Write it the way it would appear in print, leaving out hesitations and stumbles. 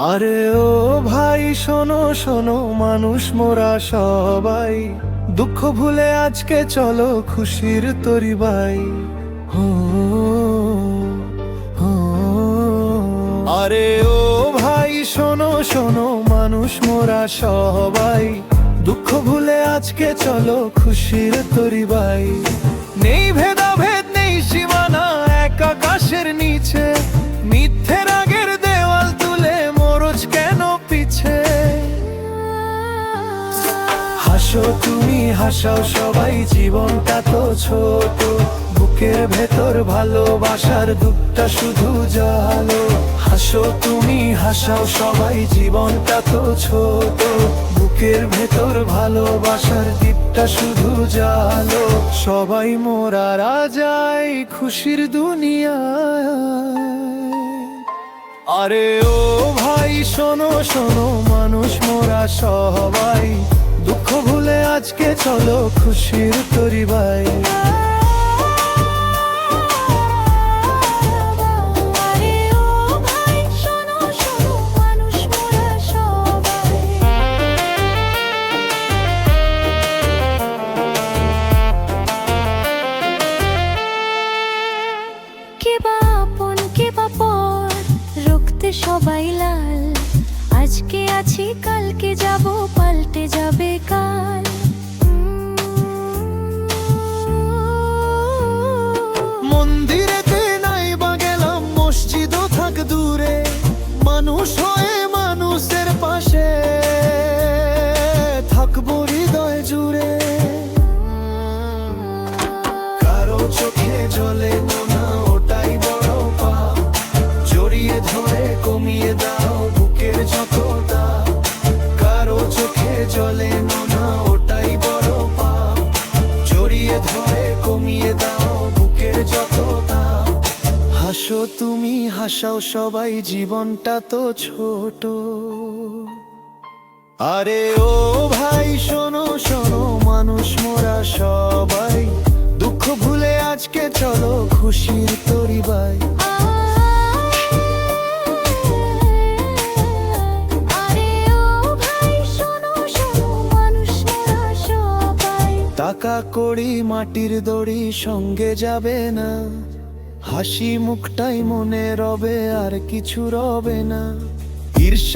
আরে ও ভাই শোনো শোনো, মানুষ মোরা সবাই, দুঃখ ভুলে আজকে চলো খুশির তরি বাই। হো, হো। আরে ও ভাই শোনো শোনো, মানুষ মোরা সবাই, দুঃখ ভুলে আজকে চলো খুশির তরি বাই। নেই ভেদাভেদ নেই সীমানা, এক আকাশের নিচে, মিথ্যের আগের দেওয়াল তুলে মরজ কেন পিছে। হাসো তুমি হাসাও সবাই, জীবনটা তো ছোট, বুকের ভেতর ভালোবাসার দুধটা শুধু জালো। হাসো তুমি হাসাও সবাই, জীবনটা তো ছোট, বুকের ভেতর ভালোবাসার দীপটা শুধু জালো। সবাই মোরা রাজাই খুশির দুনিয়ায়। আরে ও ভাই শোনো শোনো, মানুষ মোরা সবাই, দুঃখ ভুলে আজকে চলো খুশির তরি বাই। সবাই লাল, আজকে আছি কালকে যাব, পাল্টে যাবে কাল। মন্দিরেতে নাই বা গেলাম, মসজিদও থাক দূরে, মানুষ হয়ে মানুষের পাশে থাকবো হৃদয় জুড়ে। কারো চোখে জ্বলে না ওটাই বড় পাপ, জড়িয়ে ধরে কমিয়ে দাও বুকের যতটা। কারো চোখে জ্বলে না ওটাই বড় পাপ, জড়িয়ে ধরে কমিয়ে দাও বুকের যতটা। হাসো তুমি হাসাও সবাই, জীবনটা তো ছোট। আরে ও ভাই শোনো শোনো, মানুষ মোরা সবাই, দুঃখ ভুলে আজকে চলো খুশির তরি বাই। টাকা কড়ি মাটির দড়ি সঙ্গে যাবে না, হাসি মুখটাই মনে রবে আর কিছু রবে না। ঈর্ষা